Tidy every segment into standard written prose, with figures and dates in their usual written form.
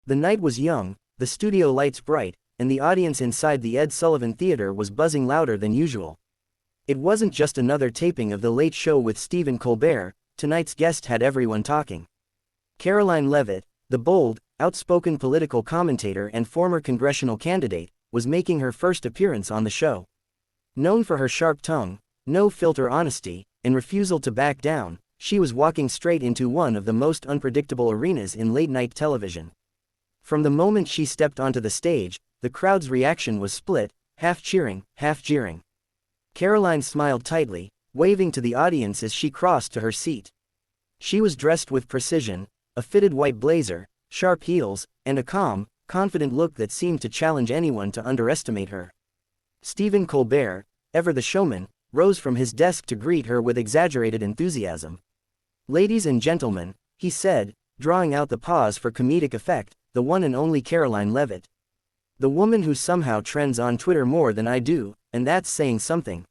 The night was young, the studio lights bright, and the audience inside the Ed Sullivan Theater was buzzing louder than usual. It wasn't just another taping of The Late Show with Stephen Colbert. Tonight's guest had everyone talking. Karoline Leavitt, the bold, outspoken political commentator and former congressional candidate, was making her first appearance on the show. Known for her sharp tongue, no-filter honesty, and refusal to back down, she was walking straight into one of the most unpredictable arenas in late-night television. From the moment she stepped onto the stage, the crowd's reaction was split, half cheering, half jeering. Karoline smiled tightly, waving to the audience as she crossed to her seat. She was dressed with precision, a fitted white blazer, sharp heels, and a calm, confident look that seemed to challenge anyone to underestimate her. Stephen Colbert, ever the showman, rose from his desk to greet her with exaggerated enthusiasm. "Ladies and gentlemen," he said, drawing out the pause for comedic effect, "the one and only Karoline Leavitt. The woman who somehow trends on Twitter more than I do, and that's saying something."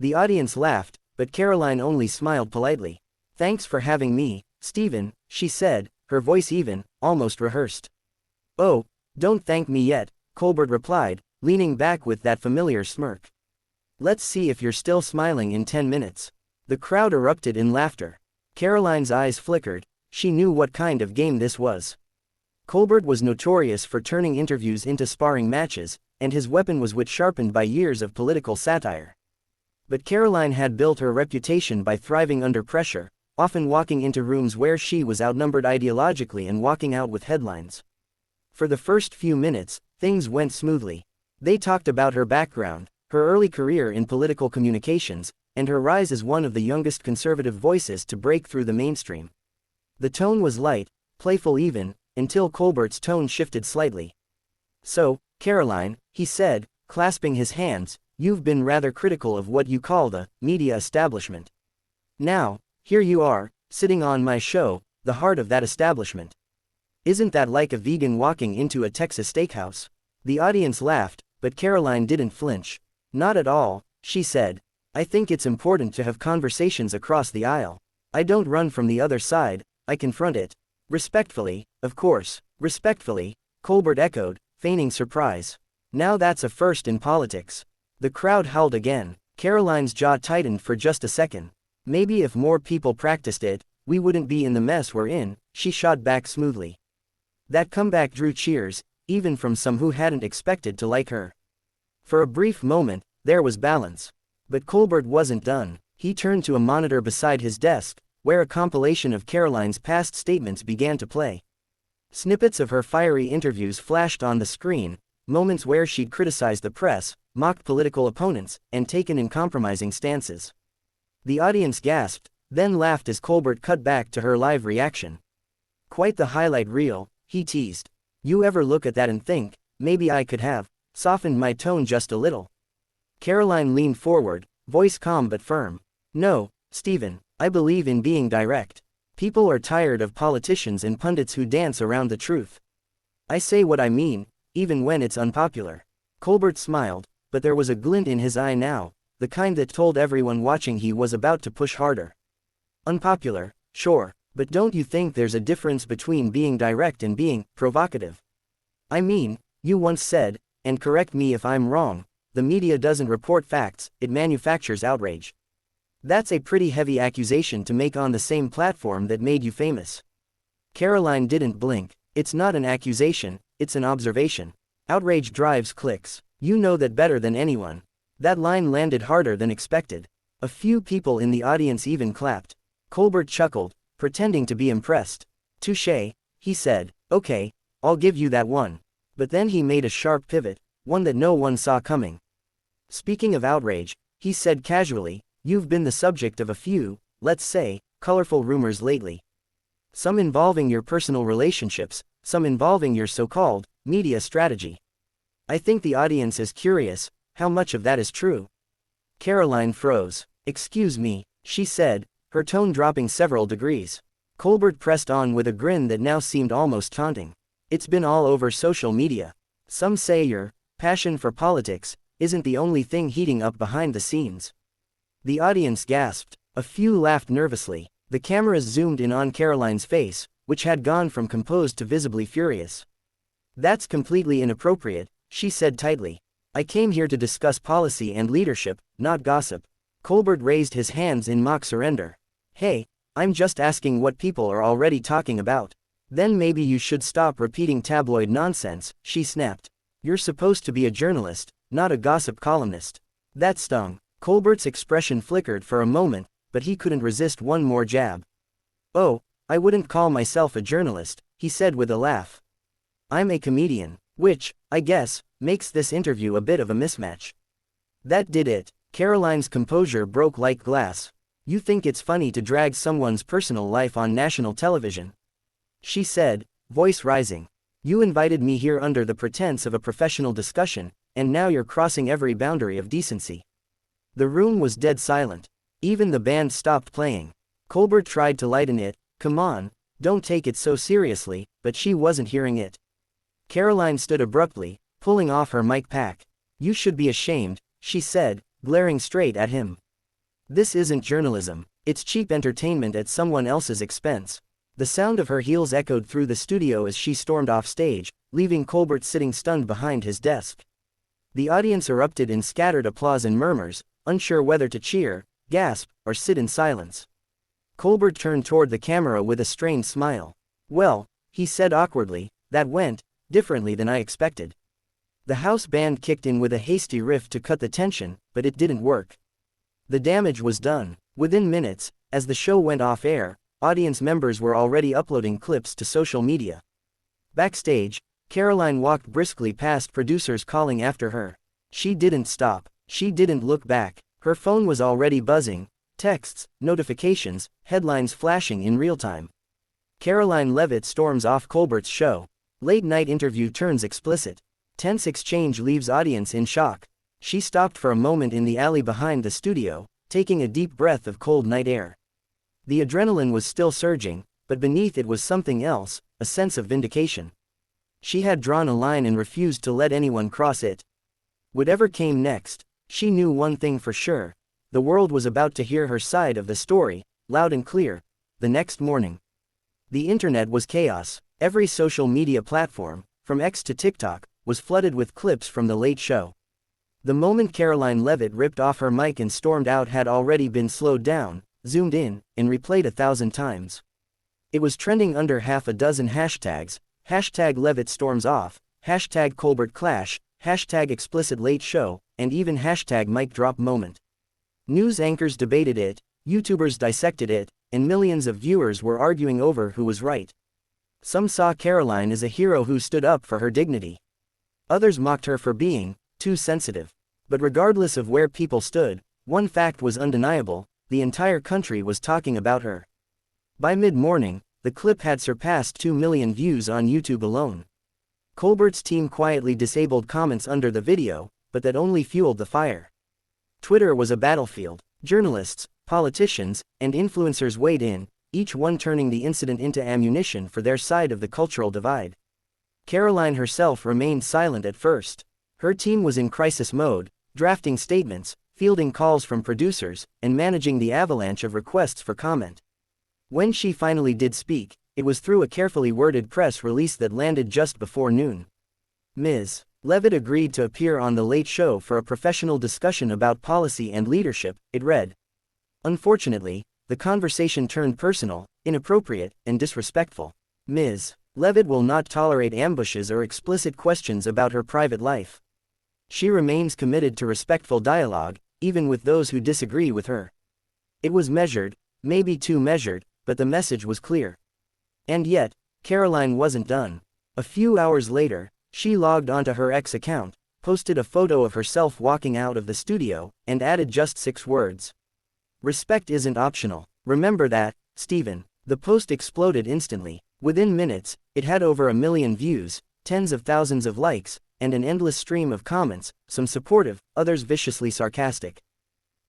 The audience laughed, but Karoline only smiled politely. "Thanks for having me, Stephen," she said, her voice even, almost rehearsed. "Oh, don't thank me yet," Colbert replied, leaning back with that familiar smirk. "Let's see if you're still smiling in 10 minutes. The crowd erupted in laughter. Karoline's eyes flickered. She knew what kind of game this was. Colbert was notorious for turning interviews into sparring matches, and his weapon was wit sharpened by years of political satire. But Karoline had built her reputation by thriving under pressure, often walking into rooms where she was outnumbered ideologically and walking out with headlines. For the first few minutes, things went smoothly. They talked about her background, her early career in political communications, and her rise as one of the youngest conservative voices to break through the mainstream. The tone was light, playful even, until Colbert's tone shifted slightly. "So, Karoline," he said, clasping his hands, "you've been rather critical of what you call the media establishment. Now, here you are, sitting on my show, the heart of that establishment. Isn't that like a vegan walking into a Texas steakhouse?" The audience laughed, but Karoline didn't flinch. "Not at all," she said. "I think it's important to have conversations across the aisle. I don't run from the other side, I confront it. Respectfully, of course." "Respectfully," Colbert echoed, feigning surprise. "Now that's a first in politics." The crowd howled again. Karoline's jaw tightened for just a second. "Maybe if more people practiced it, we wouldn't be in the mess we're in," she shot back smoothly. That comeback drew cheers, even from some who hadn't expected to like her. For a brief moment, there was balance. But Colbert wasn't done. He turned to a monitor beside his desk, where a compilation of Karoline's past statements began to play. Snippets of her fiery interviews flashed on the screen, moments where she'd criticized the press, mocked political opponents, and taken uncompromising stances. The audience gasped, then laughed as Colbert cut back to her live reaction. "Quite the highlight reel," he teased. "You ever look at that and think, maybe I could have softened my tone just a little?" Karoline leaned forward, voice calm but firm. "No, Stephen, I believe in being direct. People are tired of politicians and pundits who dance around the truth. I say what I mean, even when it's unpopular." Colbert smiled, but there was a glint in his eye now, the kind that told everyone watching he was about to push harder. "Unpopular, sure, but don't you think there's a difference between being direct and being provocative? I mean, you once said, and correct me if I'm wrong, the media doesn't report facts, it manufactures outrage. That's a pretty heavy accusation to make on the same platform that made you famous." Karoline didn't blink. "It's not an accusation, it's an observation. Outrage drives clicks. You know that better than anyone." That line landed harder than expected. A few people in the audience even clapped. Colbert chuckled, pretending to be impressed. "Touché," he said. "Okay, I'll give you that one." But then he made a sharp pivot, one that no one saw coming. "Speaking of outrage," he said casually, "you've been the subject of a few, let's say, colorful rumors lately. Some involving your personal relationships, some involving your so-called media strategy. I think the audience is curious, how much of that is true?" Karoline froze. "Excuse me," she said, her tone dropping several degrees. Colbert pressed on with a grin that now seemed almost taunting. "It's been all over social media. Some say your passion for politics isn't the only thing heating up behind the scenes." The audience gasped. A few laughed nervously. The cameras zoomed in on Karoline's face, which had gone from composed to visibly furious. That's completely inappropriate, she said tightly. I came here to discuss policy and leadership, not gossip. Colbert raised his hands in mock surrender. Hey, I'm just asking what people are already talking about. Then maybe you should stop repeating tabloid nonsense, she snapped. You're supposed to be a journalist, not a gossip columnist. That stung. Colbert's expression flickered for a moment, but he couldn't resist one more jab. Oh, I wouldn't call myself a journalist, he said with a laugh. I'm a comedian, which, I guess, makes this interview a bit of a mismatch. That did it. Karoline's composure broke like glass. You think it's funny to drag someone's personal life on national television? She said, voice rising. You invited me here under the pretense of a professional discussion, and now you're crossing every boundary of decency. The room was dead silent. Even the band stopped playing. Colbert tried to lighten it. Come on, don't take it so seriously, but she wasn't hearing it. Karoline stood abruptly, pulling off her mic pack. You should be ashamed, she said, glaring straight at him. This isn't journalism, it's cheap entertainment at someone else's expense. The sound of her heels echoed through the studio as she stormed off stage, leaving Colbert sitting stunned behind his desk. The audience erupted in scattered applause and murmurs, unsure whether to cheer, gasp, or sit in silence. Colbert turned toward the camera with a strained smile. Well, he said awkwardly, that went differently than I expected. The house band kicked in with a hasty riff to cut the tension, but it didn't work. The damage was done. Within minutes, as the show went off air, audience members were already uploading clips to social media. Backstage, Karoline walked briskly past producers calling after her. She didn't stop. She didn't look back. Her phone was already buzzing. Texts, notifications, headlines flashing in real time. Karoline Leavitt storms off Colbert's show. Late-night interview turns explicit. Tense exchange leaves audience in shock. She stopped for a moment in the alley behind the studio, taking a deep breath of cold night air. The adrenaline was still surging, but beneath it was something else, a sense of vindication. She had drawn a line and refused to let anyone cross it. Whatever came next, she knew one thing for sure. The world was about to hear her side of the story, loud and clear. The next morning. The internet was chaos. Every social media platform, from X to TikTok, was flooded with clips from The Late Show. The moment Karoline Leavitt ripped off her mic and stormed out had already been slowed down, zoomed in, and replayed 1,000 times. It was trending under half a dozen hashtags: hashtag Leavitt storms off, hashtag Colbert clash, hashtag explicit late show, and even hashtag mic drop moment. News anchors debated it, YouTubers dissected it, and millions of viewers were arguing over who was right. Some saw Karoline as a hero who stood up for her dignity. Others mocked her for being too sensitive. But regardless of where people stood, one fact was undeniable: the entire country was talking about her. By mid-morning, the clip had surpassed 2 million views on YouTube alone. Colbert's team quietly disabled comments under the video, but that only fueled the fire. Twitter was a battlefield. Journalists, politicians, and influencers weighed in, each one turning the incident into ammunition for their side of the cultural divide. Karoline herself remained silent at first. Her team was in crisis mode, drafting statements, fielding calls from producers, and managing the avalanche of requests for comment. When she finally did speak, it was through a carefully worded press release that landed just before noon. Ms. Leavitt agreed to appear on The Late Show for a professional discussion about policy and leadership, it read. Unfortunately, the conversation turned personal, inappropriate, and disrespectful. Ms. Leavitt will not tolerate ambushes or explicit questions about her private life. She remains committed to respectful dialogue, even with those who disagree with her. It was measured, maybe too measured, but the message was clear. And yet, Karoline wasn't done. A few hours later, she logged onto her X account, posted a photo of herself walking out of the studio, and added just 6 words. Respect isn't optional. Remember that, Stephen. The post exploded instantly. Within minutes, it had over 1 million views, tens of thousands of likes, and an endless stream of comments, some supportive, others viciously sarcastic.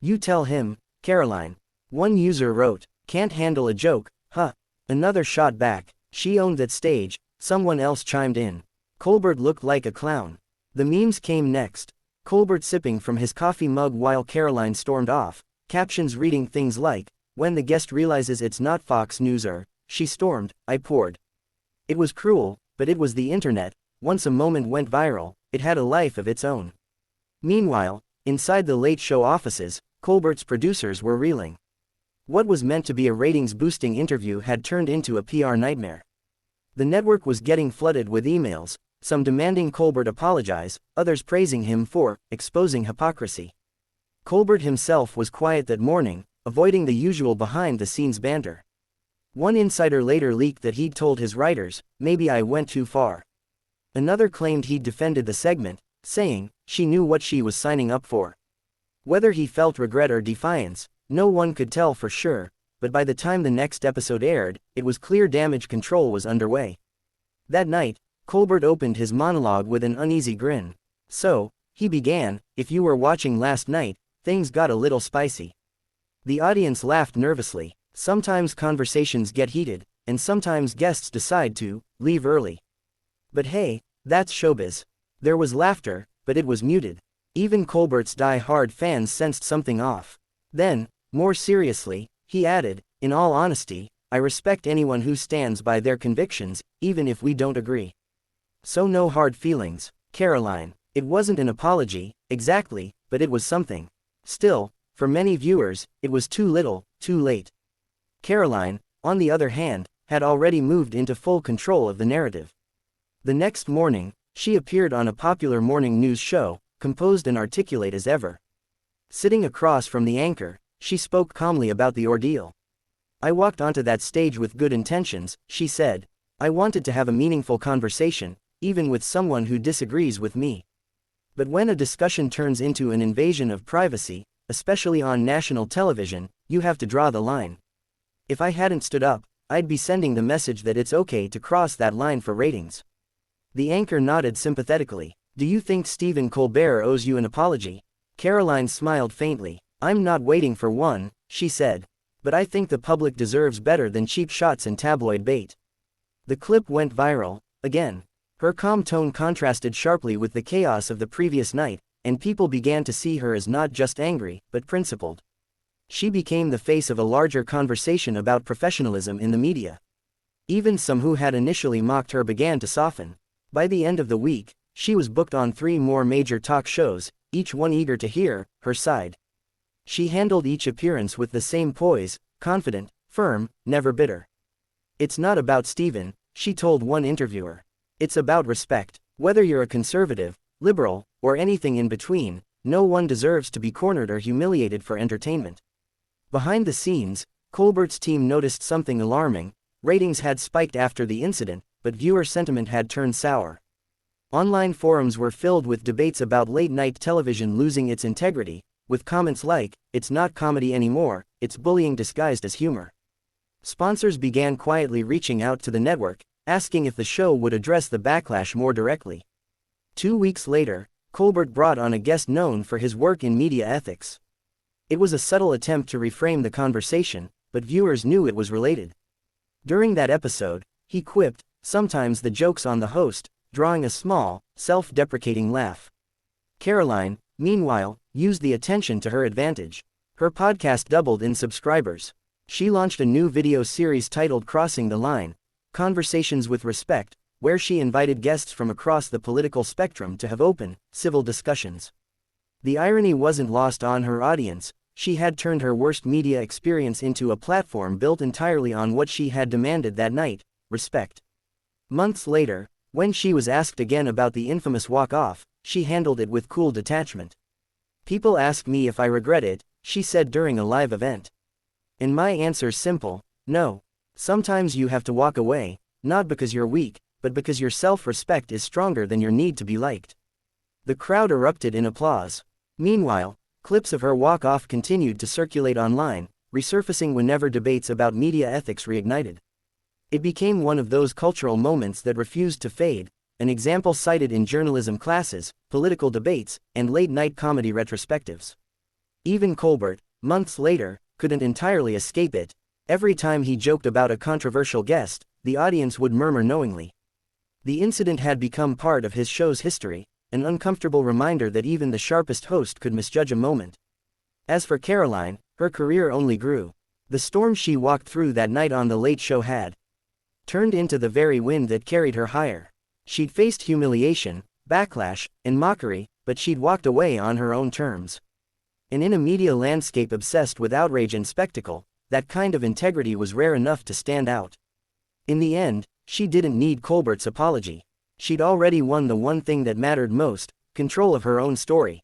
You tell him, Karoline. One user wrote, can't handle a joke, huh? Another shot back, she owned that stage. Someone else chimed in. Colbert looked like a clown. The memes came next. Colbert sipping from his coffee mug while Karoline stormed off, captions reading things like, when the guest realizes it's not Fox News or, she stormed, I poured. It was cruel, but it was the internet. once a moment went viral, it had a life of its own. Meanwhile, inside the Late Show offices, Colbert's producers were reeling. What was meant to be a ratings-boosting interview had turned into a PR nightmare. The network was getting flooded with emails, some demanding Colbert apologize, others praising him for exposing hypocrisy. Colbert himself was quiet that morning, avoiding the usual behind-the-scenes banter. One insider later leaked that he'd told his writers, "Maybe I went too far." Another claimed he'd defended the segment, saying, "She knew what she was signing up for." Whether he felt regret or defiance, no one could tell for sure, but by the time the next episode aired, it was clear damage control was underway. That night, Colbert opened his monologue with an uneasy grin. "So," he began, "if you were watching last night, things got a little spicy." The audience laughed nervously. Sometimes conversations get heated, and sometimes guests decide to leave early. But hey, that's showbiz. There was laughter, but it was muted. Even Colbert's die-hard fans sensed something off. Then, more seriously, he added, "In all honesty, I respect anyone who stands by their convictions, even if we don't agree. So no hard feelings, Karoline." It wasn't an apology, exactly, but it was something. Still, for many viewers, it was too little, too late. Karoline, on the other hand, had already moved into full control of the narrative. The next morning, she appeared on a popular morning news show, composed and articulate as ever. Sitting across from the anchor, she spoke calmly about the ordeal. "I walked onto that stage with good intentions," she said. "I wanted to have a meaningful conversation, even with someone who disagrees with me. But when a discussion turns into an invasion of privacy, especially on national television, you have to draw the line. If I hadn't stood up, I'd be sending the message that it's okay to cross that line for ratings." The anchor nodded sympathetically. "Do you think Stephen Colbert owes you an apology?" Karoline smiled faintly. "I'm not waiting for one," she said. "But I think the public deserves better than cheap shots and tabloid bait." The clip went viral, again. Her calm tone contrasted sharply with the chaos of the previous night, and people began to see her as not just angry, but principled. She became the face of a larger conversation about professionalism in the media. Even some who had initially mocked her began to soften. By the end of the week, she was booked on 3 more major talk shows, each one eager to hear her side. She handled each appearance with the same poise, confident, firm, never bitter. "It's not about Stephen," she told one interviewer. "It's about respect. Whether you're a conservative, liberal, or anything in between, no one deserves to be cornered or humiliated for entertainment." Behind the scenes, Colbert's team noticed something alarming. Ratings had spiked after the incident, but viewer sentiment had turned sour. Online forums were filled with debates about late-night television losing its integrity, with comments like, "It's not comedy anymore, it's bullying disguised as humor." Sponsors began quietly reaching out to the network, asking if the show would address the backlash more directly. 2 weeks later, Colbert brought on a guest known for his work in media ethics. It was a subtle attempt to reframe the conversation, but viewers knew it was related. During that episode, he quipped, sometimes the joke's on the host, drawing a small, self-deprecating laugh. Karoline, meanwhile, used the attention to her advantage. Her podcast doubled in subscribers. She launched a new video series titled Crossing the Line, Conversations with Respect, where she invited guests from across the political spectrum to have open, civil discussions. The irony wasn't lost on her audience. She had turned her worst media experience into a platform built entirely on what she had demanded that night, respect. Months later, when she was asked again about the infamous walk-off, she handled it with cool detachment. "People ask me if I regret it," she said during a live event. "And my answer's simple, no. Sometimes you have to walk away, not because you're weak, but because your self-respect is stronger than your need to be liked." The crowd erupted in applause. Meanwhile, clips of her walk-off continued to circulate online, resurfacing whenever debates about media ethics reignited. It became one of those cultural moments that refused to fade, an example cited in journalism classes, political debates, and late-night comedy retrospectives. Even Colbert, months later, couldn't entirely escape it. Every time he joked about a controversial guest, the audience would murmur knowingly. The incident had become part of his show's history, an uncomfortable reminder that even the sharpest host could misjudge a moment. As for Karoline, her career only grew. The storm she walked through that night on The Late Show had turned into the very wind that carried her higher. She'd faced humiliation, backlash, and mockery, but she'd walked away on her own terms. And in a media landscape obsessed with outrage and spectacle, that kind of integrity was rare enough to stand out. In the end, she didn't need Colbert's apology. She'd already won the one thing that mattered most: control of her own story.